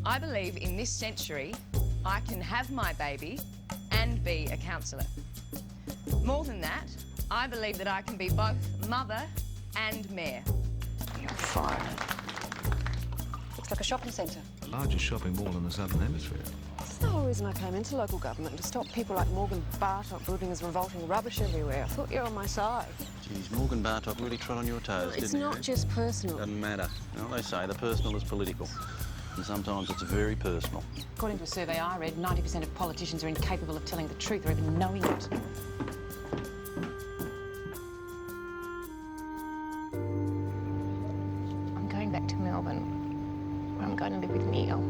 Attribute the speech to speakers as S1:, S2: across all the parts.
S1: I believe in this century I can have my baby and be a counsellor. More than that, I believe that I can be both mother and mayor.
S2: You're fired. Looks like a shopping centre.
S3: The largest shopping mall in the Southern Hemisphere.
S4: That's the whole reason I came into local government, to stop people like Morgan Bartok brooding as revolting rubbish everywhere. I thought you were on my side.
S5: Geez, Morgan Bartok really trod on your toes,
S4: It's
S5: didn't he?
S4: not just personal.
S5: Doesn't matter. You know, they say the personal is political. And sometimes it's very personal.
S2: According to a survey I read, 90% of politicians are incapable of telling the truth or even knowing it.
S6: I'm going back to Melbourne, where I'm going to live with Neil.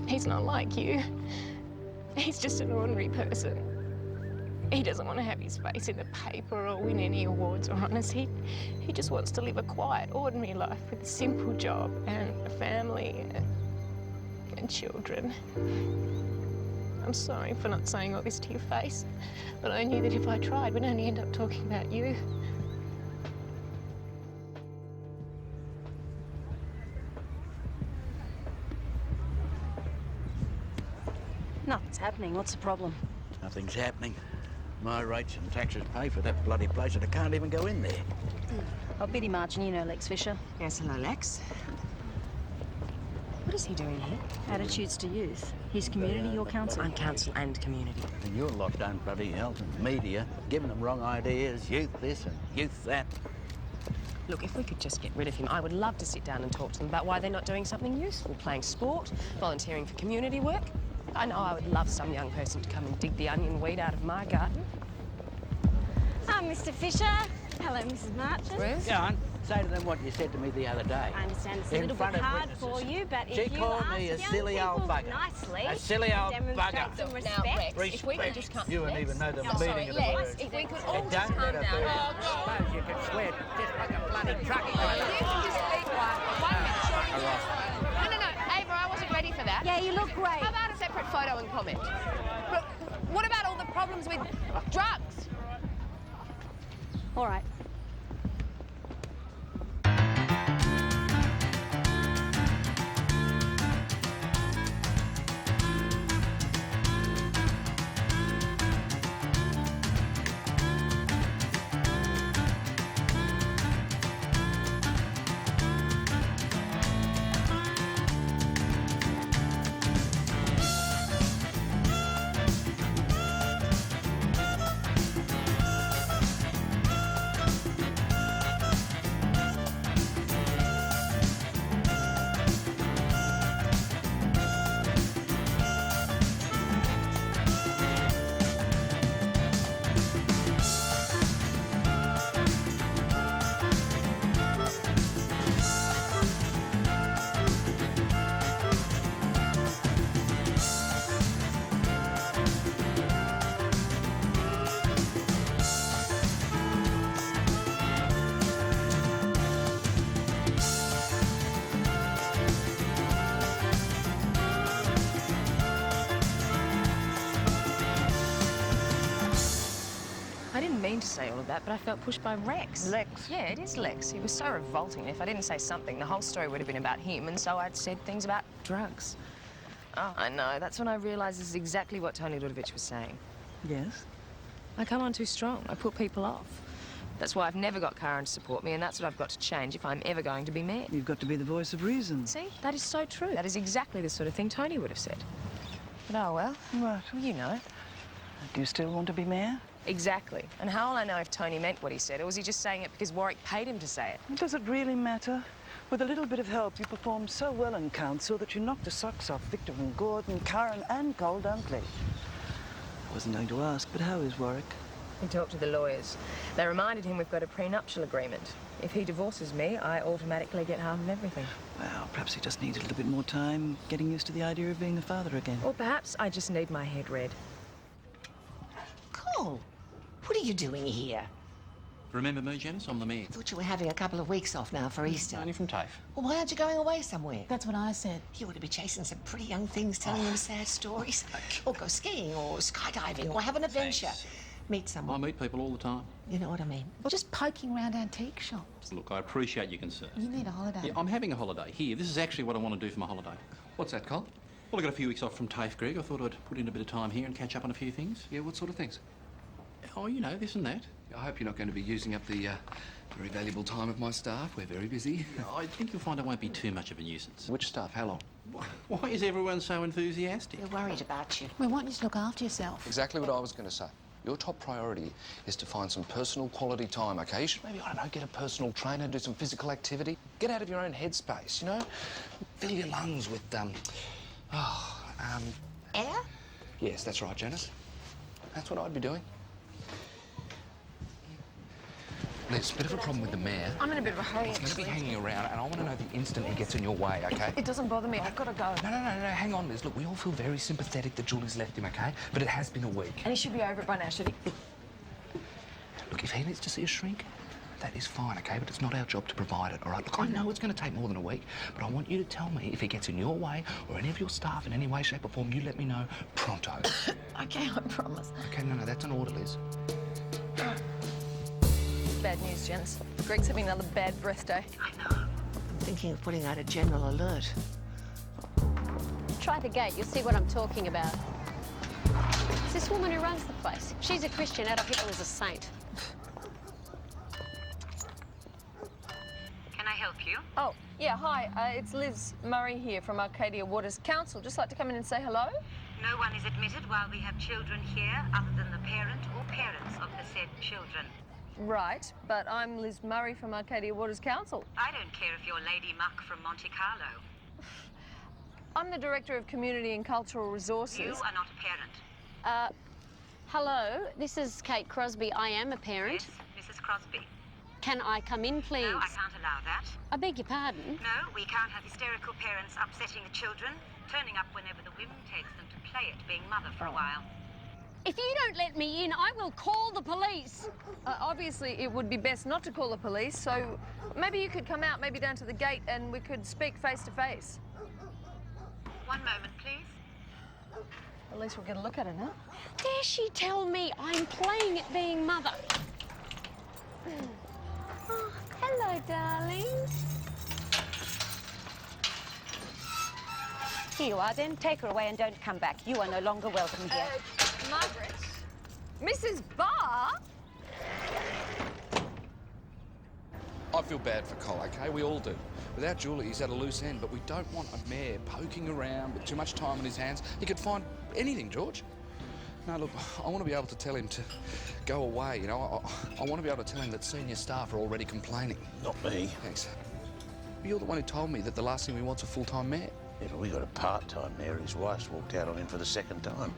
S6: He's not like you. He's just an ordinary person. He doesn't want to have his face in the paper or win any awards or honours. He just wants to live a quiet, ordinary life with a simple job and a family and children. I'm sorry for not saying all this to your face, but I knew that if I tried, we'd only end up talking about you.
S2: Nothing's happening. What's the problem?
S5: Nothing's happening. My rates and taxes pay for that bloody place and I can't even go in there.
S2: Oh, Biddy Marching, you know Lex Fisher.
S4: Yes, hello, Lex. What is he doing here?
S2: Attitudes to youth. His community, your council.
S4: I'm council and community.
S5: And your lot don't bloody help. And media, giving them wrong ideas, youth this and youth that.
S4: Look, if we could just get rid of him, I would love to sit down and talk to them about why they're not doing something useful, playing sport, volunteering for community work. I know I would love some young person to come and dig the onion weed out of my garden.
S7: Mr. Fisher. Hello, Mrs. Marchant.
S4: Ruth?
S5: Go on, say to them what you said to me the other day.
S7: I understand it's a
S5: In
S7: little
S5: front
S7: bit
S5: of
S7: hard
S5: witnesses.
S7: for you, but
S5: She
S7: if you
S5: called
S7: ask
S5: me a
S7: young
S5: silly old
S7: people
S5: bugger.
S7: nicely,
S5: A silly old
S7: demonstrate
S5: bugger.
S7: some
S4: Now,
S7: respect.
S4: Rex, if we could just come...
S5: You wouldn't even know the
S7: Oh,
S5: meaning
S7: sorry,
S5: of the
S7: Lex,
S5: words.
S4: If we could
S5: And
S4: all just
S5: don't
S4: calm
S5: let her
S4: down.
S5: fool you. Suppose you could swear just like a bloody truck driver.
S1: You can just be quiet for 1 minute. No, Ava, I wasn't ready for that.
S7: Yeah, you look great.
S1: How about a separate photo and comment? But what about all the problems with drugs?
S7: All right.
S4: I didn't mean to say all of that, but I felt pushed by Rex.
S2: Lex?
S4: Yeah, it is Lex. He was so revolting. If I didn't say something, the whole story would have been about him, and so I'd said things about drugs. Oh, I know. That's when I realised this is exactly what Tony Ludovic was saying.
S2: Yes?
S4: I come on too strong. I put people off. That's why I've never got Karen to support me, and that's what I've got to change if I'm ever going to be mayor.
S2: You've got to be the voice of reason.
S4: See? That is so true. That is exactly the sort of thing Tony would have said. But oh well.
S2: What?
S4: Well, you know.
S2: Do you still want to be mayor?
S4: Exactly. And how will I know if Tony meant what he said, or was he just saying it because Warwick paid him to say it?
S2: Does it really matter? With a little bit of help, you performed so well in council that you knocked the socks off Victor and Gordon, Karen and Cole Dunkley. I wasn't going to ask, but how is Warwick?
S4: He talked to the lawyers. They reminded him we've got a prenuptial agreement. If he divorces me, I automatically get half of everything.
S2: Well, perhaps he just needs a little bit more time getting used to the idea of being a father again.
S4: Or perhaps I just need my head read.
S8: Cole, what are you doing here?
S5: Remember me, Janice? I'm the mayor.
S8: Thought you were having a couple of weeks off now for Easter.
S5: Only from TAFE.
S8: Well, why aren't you going away somewhere?
S6: That's what I said.
S8: You ought to be chasing some pretty young things, telling them sad stories. Or go skiing or skydiving or have an adventure. Meet
S9: I
S8: someone.
S9: meet people all the time.
S8: You know what I mean? Well, just poking around antique shops.
S9: Look, I appreciate your concern.
S8: You need a holiday.
S9: Yeah, I'm having a holiday. Here, this is actually what I want to do for my holiday.
S10: What's that, Col?
S9: Well, I got a few weeks off from TAFE, Greg. I thought I'd put in a bit of time here and catch up on a few things.
S10: Yeah, what sort of things?
S9: Oh, you know, this and that.
S10: I hope you're not going to be using up the very valuable time of my staff. We're very busy.
S9: I think you'll find I won't be too much of a nuisance.
S10: Which staff? How long?
S9: Why is everyone so enthusiastic?
S8: We're worried about you.
S7: We want you to look after yourself.
S10: Exactly what I was going to say. Your top priority is to find some personal quality time, OK? You should maybe, I don't know, get a personal trainer, do some physical activity. Get out of your own headspace, you know? Fill your lungs with,
S8: Air?
S10: Yes, that's right, Janice. That's what I'd be doing. There's a bit of a problem with the mayor.
S4: I'm in a bit of a hurry,
S10: He's going to be
S4: actually.
S10: hanging around, and I want to know the instant he gets in your way, OK?
S4: It doesn't bother me. I've got to go.
S10: No, hang on, Liz. Look, we all feel very sympathetic that Julie's left him, OK? But it has been a week.
S4: And he should be over it by now, should he?
S10: Look, if he needs to see a shrink, that is fine, OK? But it's not our job to provide it, all right? Look, I know it's going to take more than a week, but I want you to tell me if he gets in your way or any of your staff in any way, shape or form, you let me know pronto.
S4: Okay, I promise.
S10: OK, no, that's an order, Liz.
S4: Bad news, Janice. Greg's having another bad breath day.
S8: I'm thinking of putting out a general alert.
S7: Try the gate, you'll see what I'm talking about. It's this woman who runs the place. She's a Christian, Adolf Hitler is a saint.
S11: Can I help you?
S4: Oh, yeah, hi. It's Liz Murray here from Arcadia Waters Council. Just like to come in and say hello.
S11: No one is admitted while we have children here other than the parent or parents of the said children.
S4: Right, but I'm Liz Murray from Arcadia Waters Council.
S11: I don't care if you're Lady Muck from Monte Carlo.
S4: I'm the Director of Community and Cultural Resources.
S11: You are not a parent.
S7: Hello, this is Kate Crosby. I am a parent.
S11: Yes, Mrs. Crosby.
S7: Can I come in, please?
S11: No, I can't allow that.
S7: I beg your pardon.
S11: No, we can't have hysterical parents upsetting the children, turning up whenever the whim takes them to play at being mother for a while.
S7: If you don't let me in, I will call the police.
S4: Obviously, it would be best not to call the police, so maybe you could come out, maybe down to the gate, and we could speak face to face.
S11: One moment, please.
S4: At least we'll get a look at her now.
S7: Dare she tell me I'm playing at being mother? Oh, hello, darling.
S11: Here you are then. Take her away and don't come back. You are no longer welcome here.
S4: Margaret? Mrs. Barr?
S10: I feel bad for Col, OK? We all do. Without Julie, he's at a loose end, but we don't want a mayor poking around with too much time on his hands. He could find anything, George. No, look, I want to be able to tell him to go away, you know? I want to be able to tell him that senior staff are already complaining.
S5: Not me.
S10: Thanks. You're the one who told me that the last thing we want's a full-time mayor.
S5: Yeah, but we got a part-time mayor. His wife's walked out on him for the second time.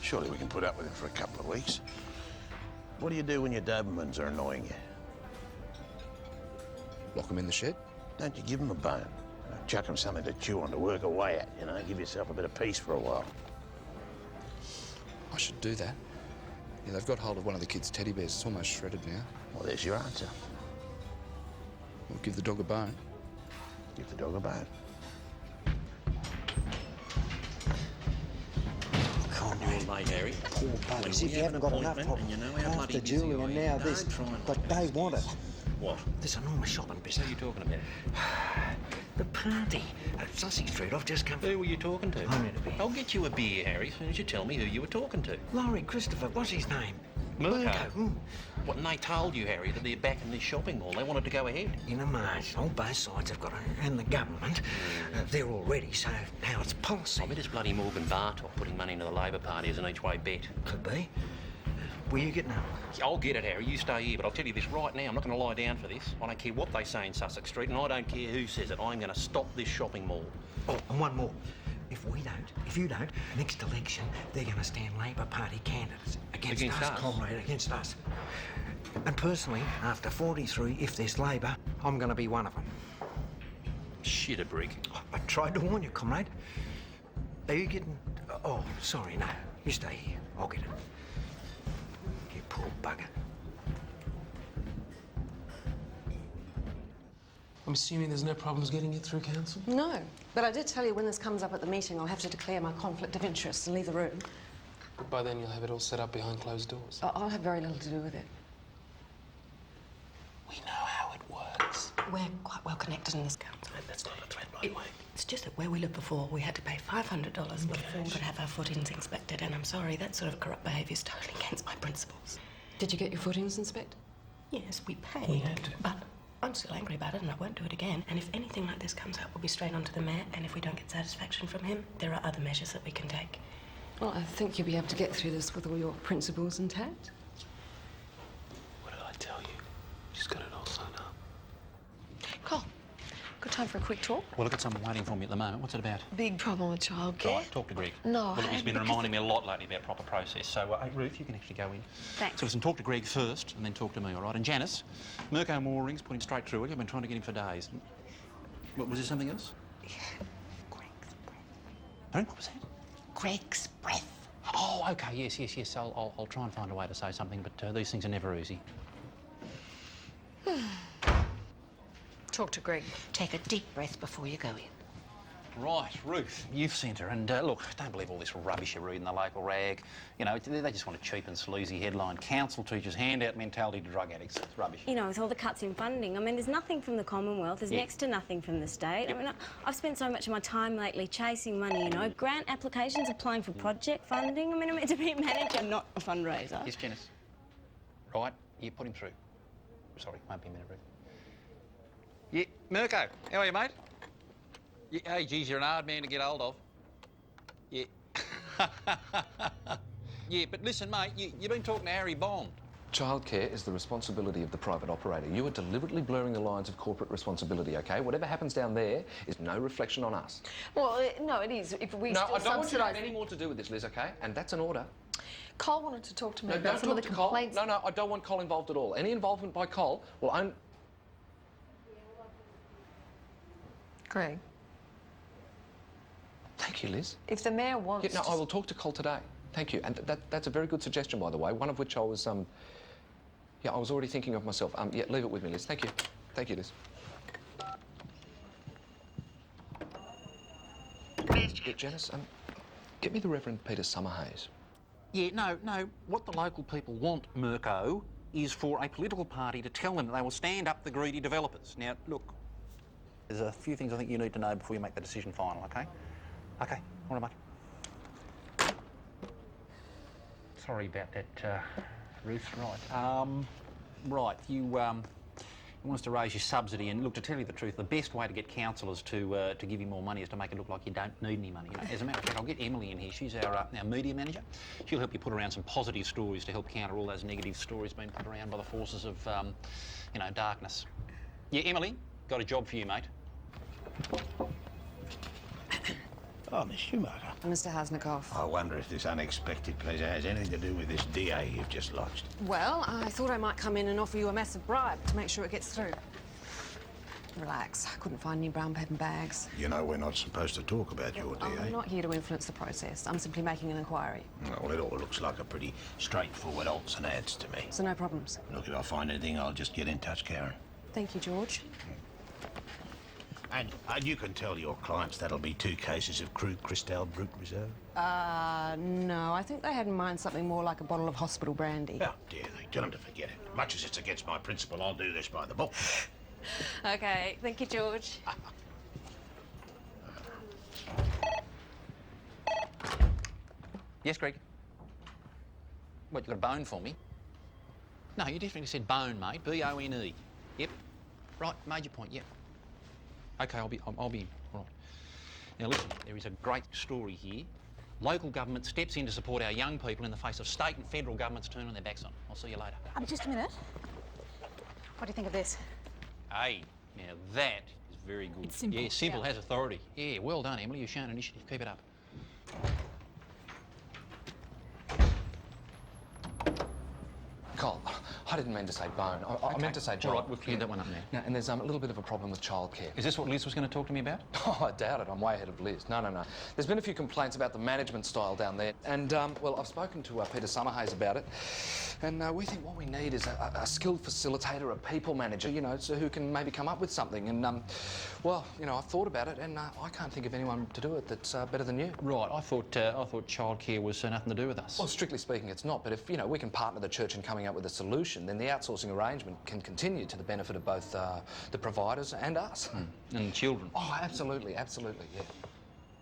S5: Surely we can put up with him for a couple of weeks. What do you do when your Dobermans are annoying you?
S10: Lock him in the shed?
S5: Don't you give him a bone? Chuck him something to chew on to work away at, you know? Give yourself a bit of peace for a while.
S10: I should do that. Yeah, they've got hold of one of the kids' teddy bears. It's almost shredded now.
S5: Well, there's your answer.
S10: We'll give the dog a bone.
S5: Give the dog a bone. Mate, Harry.
S12: Poor buggers, if you haven't got enough of them, after Julie and now this, but they want it.
S5: What?
S12: This enormous shopping business.
S5: What are you talking about?
S12: The party at Sussex Street. I've just come from...
S5: Who were you talking to?
S12: I'm in a bit.
S5: I'll get you a beer, Harry, as soon as you tell me who you were talking to.
S12: Laurie Christopher, what's his name?
S5: Murko. What, and they told you, Harry, that they're back in this shopping mall. They wanted to go ahead.
S12: In a march. On both sides have got it. And the government, they're all ready, so now it's policy.
S5: I bet it's bloody Morgan Bartok putting money into the Labor Party as an each-way bet.
S12: Could be. Where you getting up?
S5: I'll get it, Harry. You stay here, but I'll tell you this right now. I'm not going to lie down for this. I don't care what they say in Sussex Street, and I don't care who says it. I'm going to stop this shopping mall.
S12: Oh, and one more. If you don't, next election, they're going to stand Labor Party candidates. Against us, comrade, against us. And personally, after 43, if there's Labor, I'm going to be one of them.
S5: Shit a brick.
S12: I tried to warn you, comrade. Are you getting... Oh, sorry, no. You stay here. I'll get it. You poor bugger.
S13: I'm assuming there's no problems getting it through council?
S4: No, but I did tell you when this comes up at the meeting, I'll have to declare my conflict of interest and leave the room.
S13: But by then you'll have it all set up behind closed doors.
S4: I'll have very little to do with it.
S9: We know how it works.
S4: We're quite well connected in this council.
S9: That's not a threat, by the way.
S4: It's just that where we lived before, we had to pay $500 before we could have our footings inspected, and I'm sorry, that sort of corrupt behaviour is totally against my principles. Did you get your footings inspected? Yes, we paid.
S13: We had to.
S4: But I'm still angry about it, and I won't do it again. And if anything like this comes up, we'll be straight on to the mayor, and if we don't get satisfaction from him, there are other measures that we can take. Well, I think you'll be able to get through this with all your principles intact.
S9: What did I tell you? She's got it all sewn up.
S4: Cole, good time for a quick talk?
S9: Well, I've got someone waiting for me at the moment. What's it about?
S4: Big problem with childcare.
S9: Right, talk to Greg.
S4: No,
S9: Well, he's been reminding me a lot lately about proper process. So, hey, Ruth, you can actually go in.
S7: Thanks.
S9: So listen, talk to Greg first and then talk to me, all right? And Janice, Mirko Moorings put him straight through it. I've been trying to get him for days. What, was there something else? Pardon? What was that?
S8: Greg's breath.
S9: Oh, OK, yes. I'll try and find a way to say something, but these things are never easy.
S4: Talk to Greg.
S8: Take a deep breath before you go in.
S9: Right, Ruth, you've sent her, and look, don't believe all this rubbish you read in the local rag. You know, they just want a cheap and sleazy headline. Council teachers handout mentality to drug addicts. It's rubbish.
S14: You know, with all the cuts in funding, I mean, there's nothing from the Commonwealth, there's next to nothing from the state. I mean, I've spent so much of my time lately chasing money, you know, grant applications, applying for project funding. I mean, I'm meant to be a manager, not a fundraiser.
S9: Yes, Janice. Right, you put him through. Sorry, won't be a minute, Ruth. Yeah, Mirko, how are you, mate? Yeah, hey, geez, you're an hard man to get hold of. Yeah. Yeah, but listen, mate, you've been talking to Harry Bond.
S15: Childcare is the responsibility of the private operator. You are deliberately blurring the lines of corporate responsibility, OK? Whatever happens down there is no reflection on us.
S1: Well, no, it is. If we
S15: No,
S1: still
S15: I don't want you to have
S1: subsidise-
S15: any more to do with this, Liz, OK? And that's an order.
S1: Cole wanted to talk to me
S15: No,
S1: about
S15: don't
S1: some of
S15: talk
S1: the
S15: to Cole.
S1: complaints.
S15: No, I don't want Cole involved at all. Any involvement by Cole will only...
S1: Greg,
S15: Thank you, Liz.
S1: if the mayor wants
S15: Yeah, no, I will talk to Cole today. Thank you. And that's a very good suggestion, by the way, one of which I was, yeah, I was already thinking of myself. Yeah, leave it with me, Liz. Thank you. Thank you, Liz. Yeah, Janice, get me the Reverend Peter Summerhays.
S9: Yeah, no. What the local people want, Mirko, is for a political party to tell them that they will stand up the greedy developers. Now, look, there's a few things I think you need to know before you make the decision final, OK? OK, all right, mate. Sorry about that, Ruth. Right. Right, you want us to raise your subsidy, and look, to tell you the truth, the best way to get councillors to give you more money is to make it look like you don't need any money. You know? As a matter of fact, I'll get Emily in here. She's our media manager. She'll help you put around some positive stories to help counter all those negative stories being put around by the forces of, you know, darkness. Yeah, Emily, got a job for you, mate.
S5: Oh, Miss Schumacher.
S1: Mr. Hasnikoff.
S5: I wonder if this unexpected pleasure has anything to do with this DA you've just lodged.
S1: Well, I thought I might come in and offer you a massive bribe to make sure it gets through. Relax. I couldn't find any brown paper bags.
S5: You know we're not supposed to talk about your DA.
S1: I'm not here to influence the process. I'm simply making an inquiry.
S5: Well, it all looks like a pretty straightforward odds and ads to me.
S1: So no problems.
S5: Look, if I find anything, I'll just get in touch, Karen.
S1: Thank you, George.
S5: And you can tell your clients that'll be 2 cases of crude Cristal Brut Reserve.
S1: No. I think they had in mind something more like a bottle of hospital brandy.
S5: Oh, dear, they tell them to forget it. Much as it's against my principle, I'll do this by the book.
S1: Okay. Thank you, George.
S9: Yes, Greg? What, you got a bone for me? No, you definitely said bone, mate. B-O-N-E. Yep. Right, made your point, yep. OK, I'll be in. All right. Now, listen, there is a great story here. Local government steps in to support our young people in the face of state and federal governments turning their backs on. I'll see you later.
S14: Just a minute. What do you think of this?
S9: Hey, now that is very good.
S14: It's simple.
S9: Yeah, simple has authority. Yeah, well done, Emily. You've shown initiative. Keep it up.
S15: Cole, I didn't mean to say bone. I meant to say job.
S9: All right, we've cleared that one up now.
S15: No, and there's a little bit of a problem with childcare.
S9: Is this what Liz was going to talk to me about?
S15: Oh, I doubt it. I'm way ahead of Liz. No. There's been a few complaints about the management style down there. And, well, I've spoken to Peter Summerhays about it. And we think what we need is a skilled facilitator, a people manager, you know, so who can maybe come up with something. And, well, you know, I've thought about it, and I can't think of anyone to do it that's better than you.
S9: Right, I thought childcare was nothing to do with us.
S15: Well, strictly speaking, it's not. But if, you know, we can partner the church in coming up with a solution, then the outsourcing arrangement can continue to the benefit of both the providers and us.
S9: And the children.
S15: Oh, absolutely, yeah.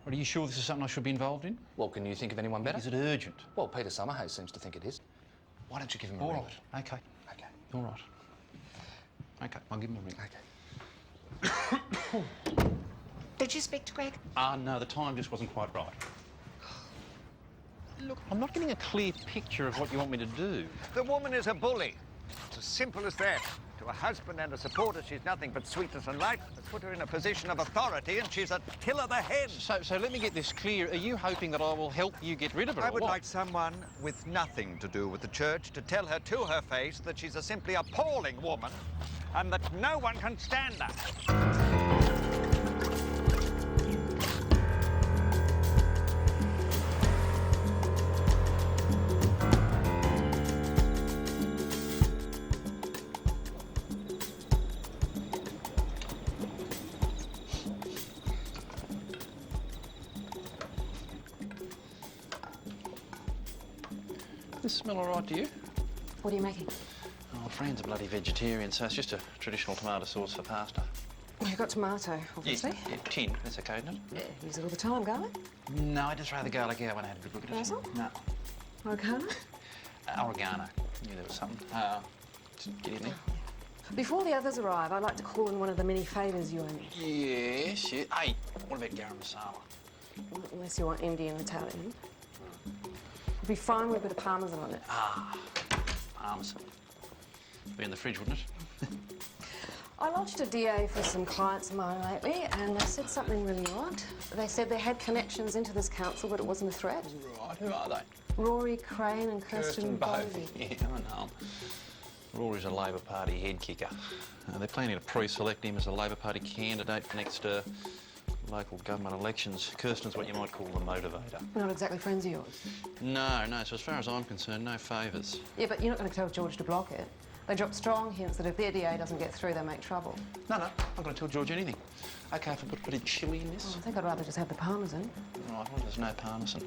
S9: Are you sure this is something I should be involved in?
S15: Well, can you think of anyone better?
S9: Is it urgent?
S15: Well, Peter Summerhays seems to think it is. Why don't you give him a ring?
S9: All right, OK. All right. OK, I'll give him a ring.
S8: Did you speak to Greg?
S9: No, the time just wasn't quite right. Look, I'm not getting a clear picture of what you want me to do.
S16: The woman is a bully. It's as simple as that. To a husband and a supporter, she's nothing but sweetness and light. Let's put her in a position of authority and she's a till of the head.
S9: So let me get this clear. Are you hoping that I will help you get rid of her,
S16: I
S9: or
S16: would
S9: what?
S16: like someone with nothing to do with the church to tell her to her face that she's a simply appalling woman and that no one can stand her.
S9: Does this smell all right to you?
S14: What are you making?
S9: Oh, Fran's a bloody vegetarian, so it's just a traditional tomato sauce for pasta.
S14: You've got tomato, obviously.
S9: Yeah, tin. That's okay, isn't it?
S14: Yeah, use it all the time, garlic.
S9: No, I just throw the garlic out when I had a good look at it.
S14: Basil?
S9: No.
S14: Oregano?
S9: Oregano. Knew there was something. Just get in there.
S14: Before the others arrive, I'd like to call in one of the many favours you owe me.
S9: Yes. Hey, what about garam masala?
S14: Unless you want Indian Italian. It'd be fine with a bit of parmesan on it.
S9: Parmesan. Be in the fridge, wouldn't it?
S14: I lodged a DA for some clients of mine lately, and they said something really odd. They said they had connections into this council, but it wasn't a threat.
S9: Right, who are they?
S14: Rory Crane and Kirsten Bovey.
S9: Yeah, I know. Rory's a Labor Party head kicker. They're planning to pre-select him as a Labor Party candidate for next local government elections. Kirsten's what you might call the motivator.
S14: Not exactly friends of yours.
S9: No. So as far as I'm concerned, no favours.
S14: Yeah, but you're not going to tell George to block it. They drop strong hints that if their DA doesn't get through, they make trouble.
S9: No, I'm not going to tell George anything. OK, if I put a bit of chilli in this?
S14: Oh, I think I'd rather just have the parmesan.
S9: Right, well, there's no parmesan.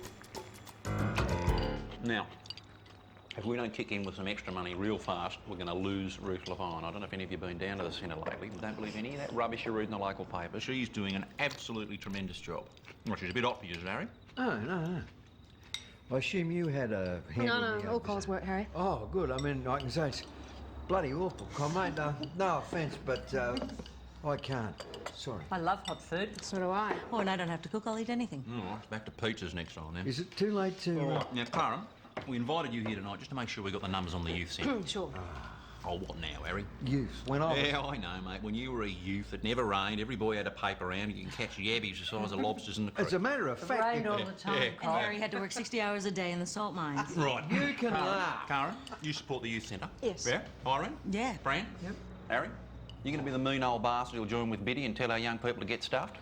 S9: Now, if we don't kick in with some extra money real fast, we're going to lose Ruth Levine. I don't know if any of you have been down to the centre lately, but don't believe any of that rubbish you read in the local paper. She's doing an absolutely tremendous job. Well, she's a bit hot for you, Larry.
S12: Oh, no. I assume you had a hand
S14: No, all calls work, Harry.
S12: Oh, good. I mean, I can say it's bloody awful, comrade. No offence, but I can't. Sorry.
S17: I love hot food.
S14: So do I.
S17: Oh, and I don't have to cook. I'll eat anything.
S9: All right, back to pizzas next time, then.
S12: Is it too late to...
S9: Now, Clara, we invited you here tonight just to make sure we got the numbers on the youth centre.
S14: Sure.
S9: Oh, what now, Harry?
S12: Youth. When I was...
S9: Yeah, I know, mate. When you were a youth, it never rained. Every boy had a paper round. You can catch yabbies the size of lobsters in the creek.
S12: As a matter of
S17: It
S12: fact...
S17: rained all the time.
S9: Yeah.
S17: And Harry had to work 60 hours a day in the salt mines.
S9: Right.
S12: You can laugh.
S9: Karen, you support the youth centre?
S17: Yes.
S9: Yeah? Irene?
S17: Yeah.
S9: Fran?
S12: Yep.
S9: Harry? You going to be the mean old bastard who'll join with Biddy and tell our young people to get stuffed?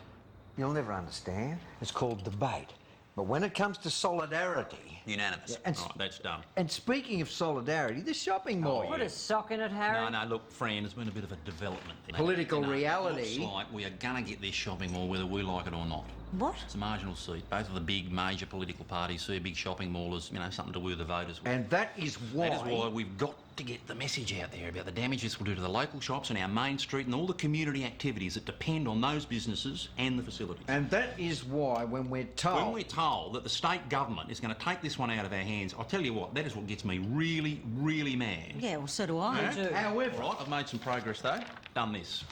S12: You'll never understand. It's called debate. But when it comes to solidarity...
S9: Unanimous.
S12: Yeah, and
S9: right, that's done.
S12: And speaking of solidarity, the shopping mall...
S17: Put a sock in it, Harry.
S9: No, look, Fran, there's been a bit of a development there.
S12: Political reality.
S9: Looks like we are going to get this shopping mall whether we like it or not.
S17: What?
S9: It's a marginal seat. Both of the big major political parties see a big shopping mall as, something to do with the voters.
S12: And that is why...
S9: That is why we've got to get the message out there about the damage this will do to the local shops and our main street and all the community activities that depend on those businesses and the facilities.
S12: And that is why when we're told...
S9: When we're told that the state government is going to take this one out of our hands, I'll tell you what, that is what gets me really, really mad.
S17: Yeah, well, so do I.
S9: Yeah? However... All right, I've made some progress, though. Done this.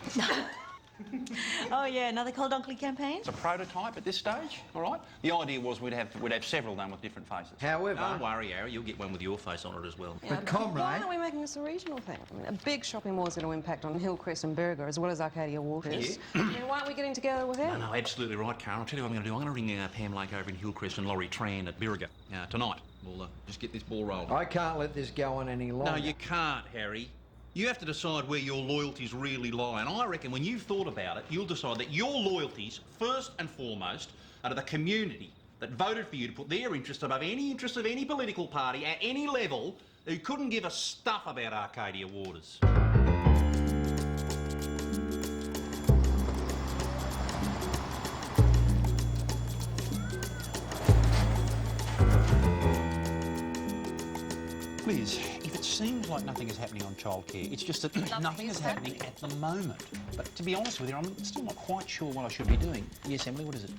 S17: Oh, yeah, another Cold Dunkley campaign?
S9: It's a prototype at this stage, all right? The idea was we'd have several done with different faces.
S12: However...
S9: Don't worry, Harry, you'll get one with your face on it as well.
S12: But, comrade...
S4: Why aren't we making this a regional thing? I mean, a big shopping mall is going to impact on Hillcrest and Berger as well as Arcadia Waters.
S9: Yeah.
S4: I mean, why aren't we getting together with them?
S9: No, absolutely right, Karen. I'll tell you what I'm going to do. I'm going to ring Pam Lake over in Hillcrest and Laurie Tran at Berger tonight. We'll just get this ball rolling.
S12: I can't let this go on any longer.
S9: No, you can't, Harry. You have to decide where your loyalties really lie, and I reckon when you've thought about it, you'll decide that your loyalties, first and foremost, are to the community that voted for you to put their interest above any interest of any political party at any level who couldn't give a stuff about Arcadia Waters. Liz, if it seems like nothing is happening on childcare, it's just that nothing is happening at the moment. But to be honest with you, I'm still not quite sure what I should be doing. Yes, Emily, what is it?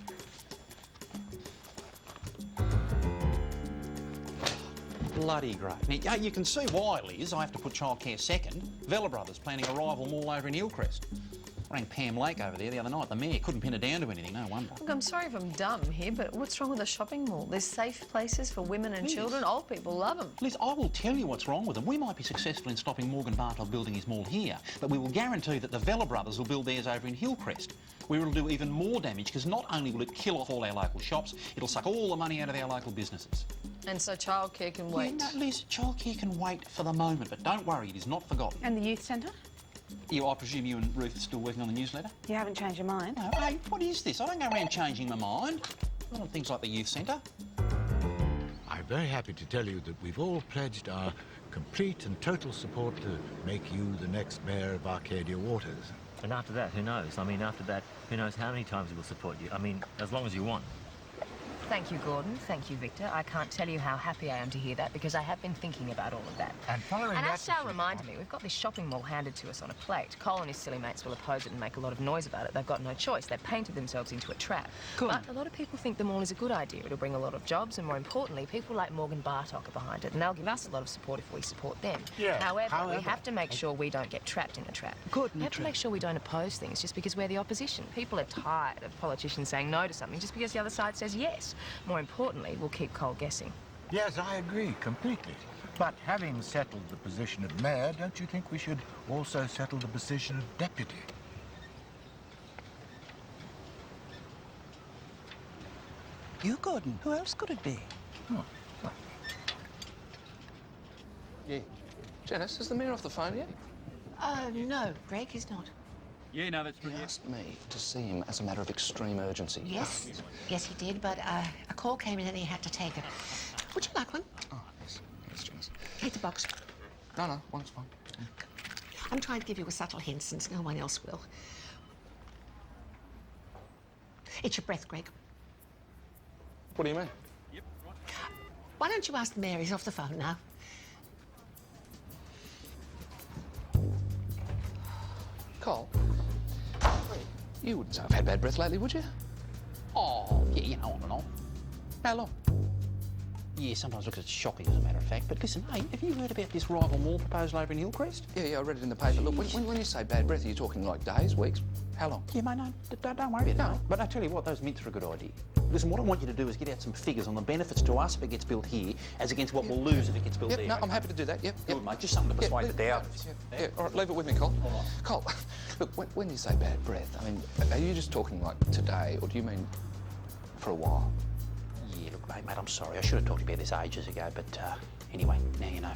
S9: Bloody great. Now, you can see why, Liz, I have to put childcare second. Vella Brothers planning a rival mall over in Hillcrest. I rang Pam Lake over there the other night. The mayor couldn't pin her down to anything, no wonder.
S1: Look, I'm sorry if I'm dumb here, but what's wrong with a shopping mall? There's safe places for women and
S9: Liz.
S1: children. Old people love them.
S9: Liz, I will tell you what's wrong with them. We might be successful in stopping Morgan Bartok building his mall here, but we will guarantee that the Vella Brothers will build theirs over in Hillcrest. We will do even more damage, because not only will it kill off all our local shops, it'll suck all the money out of our local businesses.
S1: And so childcare can wait.
S9: Yeah, no, Liz, childcare can wait for the moment, but don't worry, it is not forgotten.
S8: And the youth centre?
S9: I presume you and Ruth are still working on the newsletter?
S8: You haven't changed your mind?
S9: No, hey, what is this? I don't go around changing my mind. Not on things like the youth centre.
S18: I'm very happy to tell you that we've all pledged our complete and total support to make you the next mayor of Arcadia Waters.
S19: And after that, who knows? I mean, after that, who knows how many times we'll support you. I mean, as long as you want.
S4: Thank you, Gordon. Thank you, Victor. I can't tell you how happy I am to hear that because I have been thinking about all of that.
S18: And following
S4: And
S18: that...
S4: as Sal reminded me, we've got this shopping mall handed to us on a plate. Cole and his silly mates will oppose it and make a lot of noise about it. They've got no choice. They've painted themselves into a trap. But a lot of people think the mall is a good idea. It'll bring a lot of jobs and, more importantly, people like Morgan Bartok are behind it and they'll give us a lot of support if we support them.
S18: Yeah,
S4: However, we have to make sure we don't get trapped in a trap. We have to make sure we don't oppose things just because we're the opposition. People are tired of politicians saying no to something just because the other side says yes. More importantly, we'll keep Cole guessing.
S18: Yes, I agree completely. But having settled the position of mayor, don't you think we should also settle the position of deputy?
S2: You, Gordon. Who else could it be?
S18: Oh.
S15: Yeah. Janice, is the mayor off the phone yet?
S8: No, Greg, he's not.
S9: Yeah, no, that's
S15: He asked me to see him as a matter of extreme urgency.
S8: Yes, yes, he did, but a call came in and he had to take it. Would you like one?
S15: Oh, yes. Yes, Janice.
S8: Take the box.
S15: No, one's fine.
S8: I'm trying to give you a subtle hint since no one else will. It's your breath, Greg.
S15: What do you mean?
S8: Why don't you ask the mayor? He's off the phone now.
S15: Cole, you wouldn't say I've had bad breath lately, would you?
S9: Oh, yeah, you know, on and on. How long? Yeah, sometimes looks shocking, as a matter of fact. But listen, hey, have you heard about this rival mall proposal over in Hillcrest?
S15: Yeah, I read it in the paper. Look, when you say bad breath, are you talking like days, weeks? How long?
S9: Yeah, mate, no, don't worry about it. But I tell you what, those mints are a good idea. Listen, what I want you to do is get out some figures on the benefits to us if it gets built here, as against what we'll lose if it gets built there.
S15: No, I'm happy to do that. Yep.
S9: Good, mate. Just something to persuade the doubt.
S15: Yeah, all right, leave it with me, Cole. Cole, look, when you say bad breath, I mean, are you just talking like today, or do you mean for a while?
S9: Yeah, look, mate, I'm sorry. I should have talked about this ages ago, but anyway, now you know.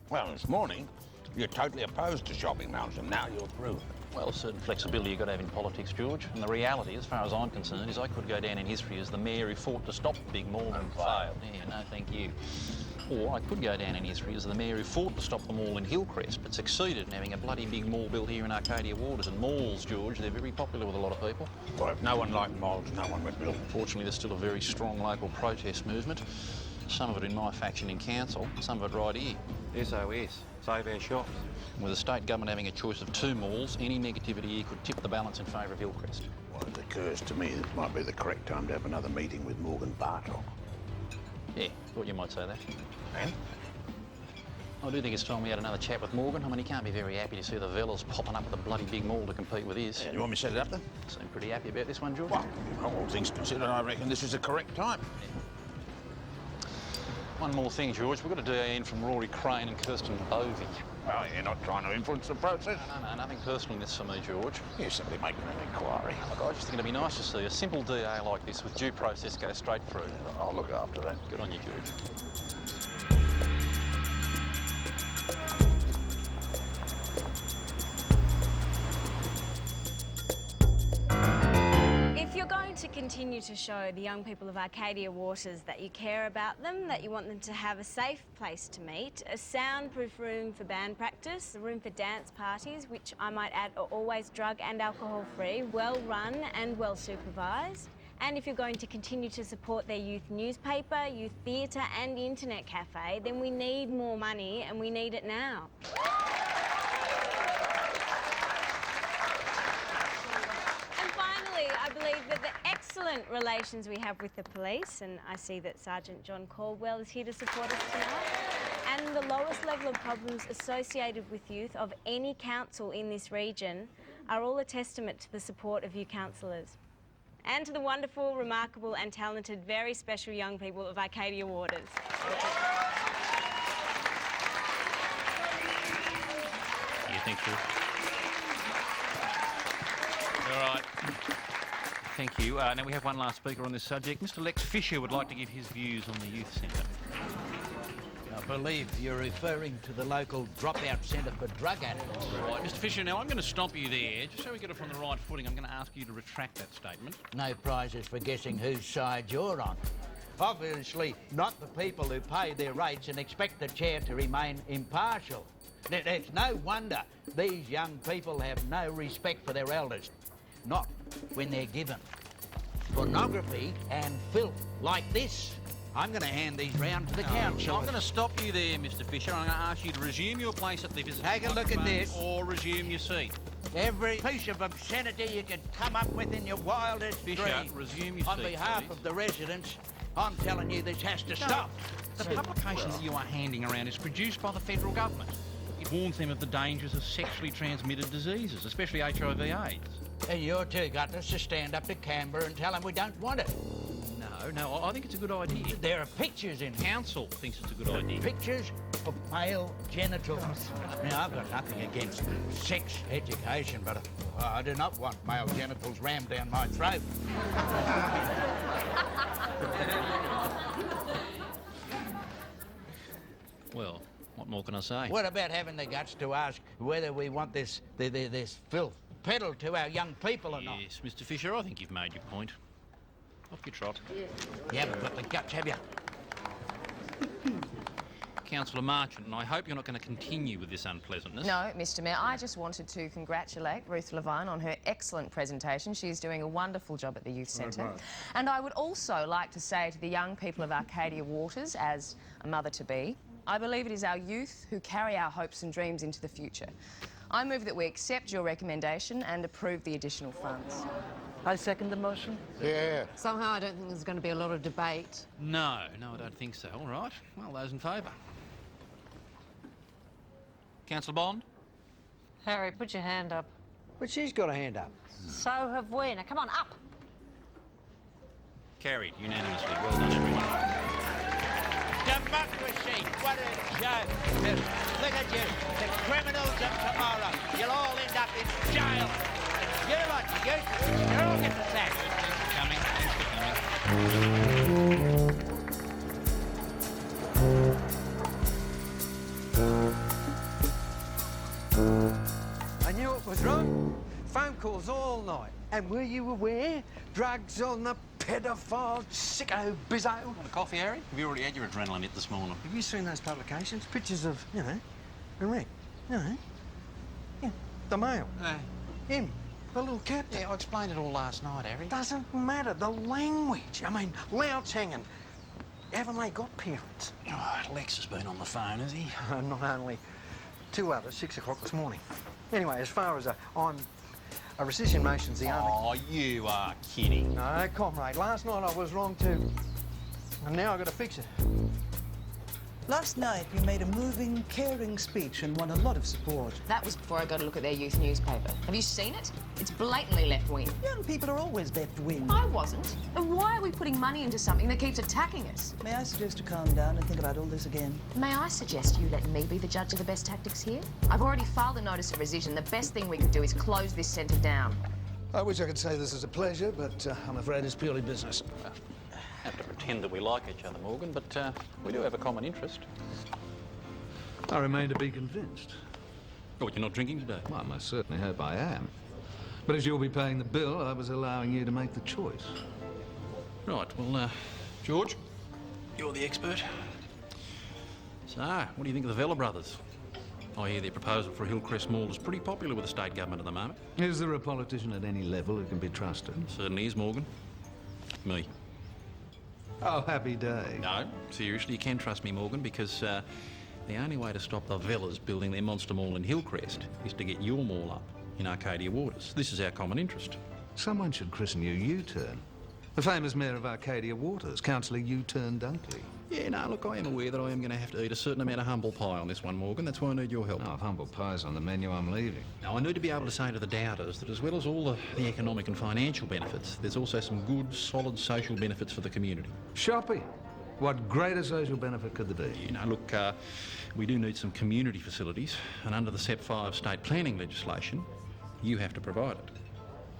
S5: Well, this morning, you're totally opposed to shopping malls, and now you approve.
S9: Well, certain flexibility you've got to have in politics, George. And the reality, as far as I'm concerned, is I could go down in history as the mayor who fought to stop the big mall and failed. Yeah, no, thank you. Or I could go down in history as the mayor who fought to stop the mall in Hillcrest, but succeeded in having a bloody big mall built here in Arcadia Waters. And malls, George, they're very popular with a lot of people.
S5: Well, if no one liked malls, no one would build them.
S9: Fortunately, there's still a very strong local protest movement. Some of it in my faction in council, some of it right here. SOS, save our shops. With the state government having a choice of two malls, any negativity here could tip the balance in favour of Hillcrest.
S5: Well, it occurs to me that it might be the correct time to have another meeting with Morgan Bartok.
S9: Yeah, thought you might say that.
S5: And?
S9: I do think it's time we had another chat with Morgan. I mean, he can't be very happy to see the Vellas popping up with a bloody big mall to compete with his.
S5: Yeah, you want me to set it up then?
S9: Seem pretty happy about this one, George.
S5: Well, all things considered, I reckon this is the correct time.
S9: One more thing, George. We've got a DA in from Rory Crane and Kirsten Bovey.
S5: Well, you're not trying to influence the process.
S9: No, nothing personal in this for me, George.
S5: You're simply making an inquiry.
S9: Look, I just think it'd be nice to see a simple DA like this with due process go straight through.
S5: I'll look after that.
S9: Good on you, George.
S14: If you're going to continue to show the young people of Arcadia Waters that you care about them, that you want them to have a safe place to meet, a soundproof room for band practice, a room for dance parties, which I might add are always drug and alcohol free, well run and well supervised, and if you're going to continue to support their youth newspaper, youth theatre and internet cafe, then we need more money and we need it now. I believe that the excellent relations we have with the police, and I see that Sergeant John Caldwell is here to support us tonight, and the lowest level of problems associated with youth of any council in this region are all a testament to the support of you councillors and to the wonderful, remarkable and talented, very special young people of Arcadia Waters.
S9: You think so? All right. Thank you. Now we have one last speaker on this subject. Mr. Lex Fisher would like to give his views on the youth centre.
S12: I believe you're referring to the local dropout centre for drug addicts.
S9: Right, Mr. Fisher, now I'm going to stomp you there. Just so we get it from the right footing, I'm going to ask you to retract that statement.
S12: No prizes for guessing whose side you're on. Obviously not the people who pay their rates and expect the chair to remain impartial. It's no wonder these young people have no respect for their elders. Not when they're given pornography and filth like this. I'm going to hand these round to the council.
S9: I'm going to stop you there, Mr. Fisher. I'm going to ask you to resume your place at the visitor
S12: Take a look at this.
S9: Or resume your seat.
S12: Every piece of obscenity you can come up with in your wildest
S9: Fisher,
S12: dreams.
S9: resume your
S12: On
S9: seat,
S12: behalf
S9: please.
S12: of the residents, I'm telling you this has to stop.
S9: The publication that you are handing around is produced by the federal government. It warns them of the dangers of sexually transmitted diseases, especially HIV/AIDS.
S12: And you're too gutless to stand up to Canberra and tell them we don't want it.
S9: No, I think it's a good idea.
S12: There are pictures in
S9: Council thinks it's a good idea.
S12: Pictures of male genitals. Now, I've got nothing against sex education, but I do not want male genitals rammed down my throat.
S9: Well, what more can I say?
S12: What about having the guts to ask whether we want this filth peddled to our young people or not?
S9: Yes, Mr. Fisher, I think you've made your point. Off you trot.
S12: You haven't got the guts, have you?
S9: Councillor Marchant, and I hope you're not going to continue with this unpleasantness.
S1: No, Mr Mayor, I just wanted to congratulate Ruth Levine on her excellent presentation. She's doing a wonderful job at the Youth Centre. And I would also like to say to the young people of Arcadia Waters, as a mother-to-be, I believe it is our youth who carry our hopes and dreams into the future. I move that we accept your recommendation and approve the additional funds.
S2: I second the motion.
S5: Yeah.
S8: Somehow I don't think there's going to be a lot of debate.
S9: No, I don't think so. All right. Well, those in favour. Councillor Bond?
S17: Harry, put your hand up.
S12: But she's got a hand up.
S17: So have we. Now, come on, up.
S9: Carried unanimously. Well done, everyone.
S12: Democracy! What a joke! Just look at you, the criminals of tomorrow. You'll all end up in jail. You know what, you'll all get the sack. I knew it was wrong. Phone calls all night. And were you aware? Drugs on the pedophile sicko bizzo.
S9: Want a coffee, Harry? Have you already had your adrenaline hit this morning?
S12: Have you seen those publications? Pictures of, a wreck. Yeah, the male. Him, the little captain.
S9: Yeah, I explained it all last night, Harry.
S12: Doesn't matter, the language. I mean, louts hanging. Haven't they got parents?
S9: Oh, Lex has been on the phone, has he?
S12: Not only. 2 others, 6 o'clock this morning. Anyway, as far as a rescission motion's the only...
S9: Oh, you are kidding.
S12: No, comrade, last night I was wrong too. And now I've got to fix it.
S2: Last night, you made a moving, caring speech and won a lot of support.
S1: That was before I got a look at their youth newspaper. Have you seen it? It's blatantly left-wing.
S2: Young people are always left-wing.
S1: I wasn't. And why are we putting money into something that keeps attacking us?
S2: May I suggest you calm down and think about all this again?
S1: May I suggest you let me be the judge of the best tactics here? I've already filed a notice of rescission. The best thing we could do is close this centre down.
S5: I wish I could say this is a pleasure, but I'm afraid it's purely business.
S9: Have to pretend that we like each other, Morgan, but we do have a common interest.
S20: I remain to be convinced.
S9: Oh, you're not drinking today?
S20: Well, I most certainly hope I am. But as you'll be paying the bill, I was allowing you to make the choice.
S9: Right, well, George, you're the expert. So, what do you think of the Vella brothers? I hear their proposal for Hillcrest Mall is pretty popular with the state government at the moment.
S20: Is there a politician at any level who can be trusted?
S9: Certainly is, Morgan. Me.
S20: Oh, happy day.
S9: No, seriously, you can trust me, Morgan, because the only way to stop the Vellas building their monster mall in Hillcrest is to get your mall up in Arcadia Waters. This is our common interest.
S20: Someone should christen you U-Turn. The famous mayor of Arcadia Waters, Councillor U-Turn Dunkley.
S9: Yeah, no, look, I am aware that I am going to have to eat a certain amount of humble pie on this one, Morgan. That's why I need your help.
S20: No, if humble pie's on the menu, I'm leaving.
S9: Now, I need to be able to say to the doubters that as well as all the economic and financial benefits, there's also some good, solid social benefits for the community.
S20: Shopping. What greater social benefit could there be?
S9: You know, look, we do need some community facilities, and under the SEP 5 state planning legislation, you have to provide it.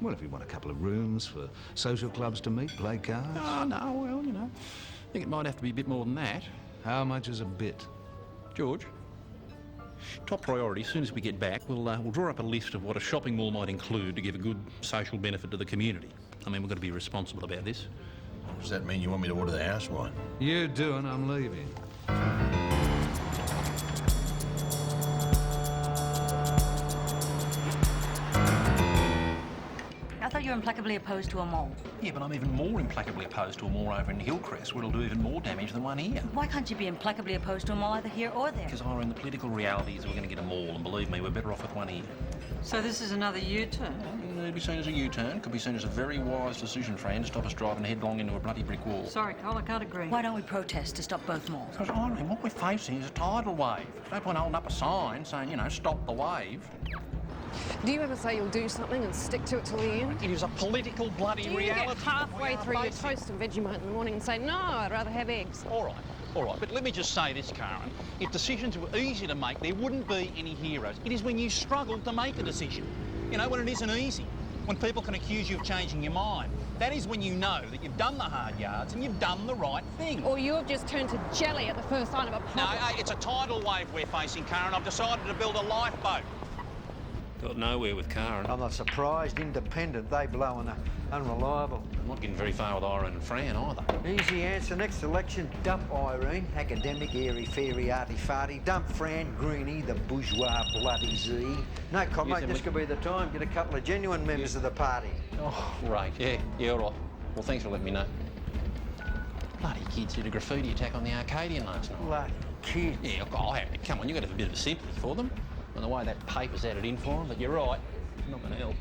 S20: Well, if you want a couple of rooms for social clubs to meet, play cards...
S9: Oh, no, well, you know, I think it might have to be a bit more than that.
S20: How much is a bit?
S9: George, top priority, as soon as we get back, we'll draw up a list of what a shopping mall might include to give a good social benefit to the community. I mean, we've got to be responsible about this.
S5: Does that mean you want me to order the house wine?
S20: You do, and I'm leaving.
S17: I thought you were implacably opposed to a mall.
S9: Yeah, but I'm even more implacably opposed to a mall over in Hillcrest where it'll do even more damage than one here.
S17: Why can't you be implacably opposed to a mall either here or there?
S9: Because, Irene, the political reality is we're going to get a mall, and believe me, we're better off with one here.
S17: So this is another U-turn?
S9: It could be seen as a U-turn, could be seen as a very wise decision, friend, to stop us driving headlong into a bloody brick wall.
S17: Sorry, Cole, I can't agree. Why don't we protest to stop both malls?
S9: Because, Irene, what we're facing is a tidal wave. There's no point holding up a sign saying, you know, stop the wave.
S6: Do you ever say you'll do something and stick to it till the end?
S9: It is a political bloody
S6: Do you
S9: reality.
S6: get halfway through your toast and Vegemite in the morning and say, no, I'd rather have eggs?
S9: All right, but let me just say this, Karen. If decisions were easy to make, there wouldn't be any heroes. It is when you struggle to make a decision. You know, when it isn't easy. When people can accuse you of changing your mind. That is when you know that you've done the hard yards and you've done the right thing.
S6: Or you have just turned to jelly at the first sign of a problem.
S9: No, it's a tidal wave we're facing, Karen. I've decided to build a lifeboat.
S19: Got nowhere with Karen.
S12: I'm not surprised. Independent, they blow and unreliable.
S9: I'm not getting very far with Irene and Fran either.
S12: Easy answer. Next election, dump Irene. Academic, airy-fairy, arty-farty. Dump Fran, Greenie, the bourgeois bloody Z. No comment, this could be the time. Get a couple of genuine members of the party.
S9: Oh, right. Yeah, all right. Well, thanks for letting me know. Bloody kids did a graffiti attack on the Arcadian last night.
S12: Bloody kids.
S9: Yeah, I'll have it. Come on, you've got to have a bit of sympathy for them. And the way that paper's added in for them, but you're right, it's not going to help.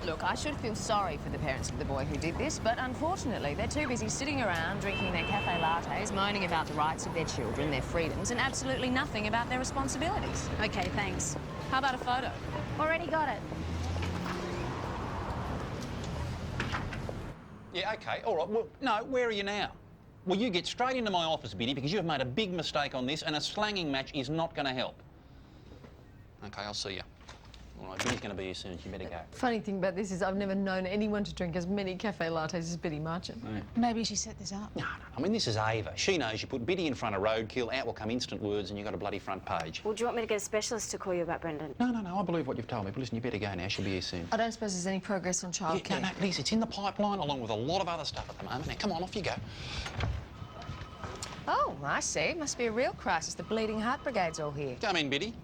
S1: Look, I should feel sorry for the parents of the boy who did this, but unfortunately, they're too busy sitting around drinking their cafe lattes, moaning about the rights of their children, their freedoms, and absolutely nothing about their responsibilities.
S14: Okay, thanks.
S1: How about a photo?
S14: Already got it.
S9: Yeah, OK, all right. Well, no, where are you now? Well, you get straight into my office, Biddy, because you have made a big mistake on this, and a slanging match is not going to help. OK, I'll see you. All right, Biddy's going to be here soon. You better go.
S6: Funny thing about this is I've never known anyone to drink as many cafe lattes as Biddy Marchant.
S9: Yeah.
S8: Maybe she set this up.
S9: No. I mean, this is Ava. She knows you put Biddy in front of roadkill, out will come instant words, and you've got a bloody front page.
S14: Well, do you want me to get a specialist to call you about Brendan?
S9: No, I believe what you've told me. But listen, you better go now. She'll be here soon.
S6: I don't suppose there's any progress on childcare.
S9: No, Liz, it's in the pipeline along with a lot of other stuff at the moment. Now, come on, off you go.
S1: Oh, I see. Must be a real crisis. The Bleeding Heart Brigade's all here.
S9: Come in, Biddy.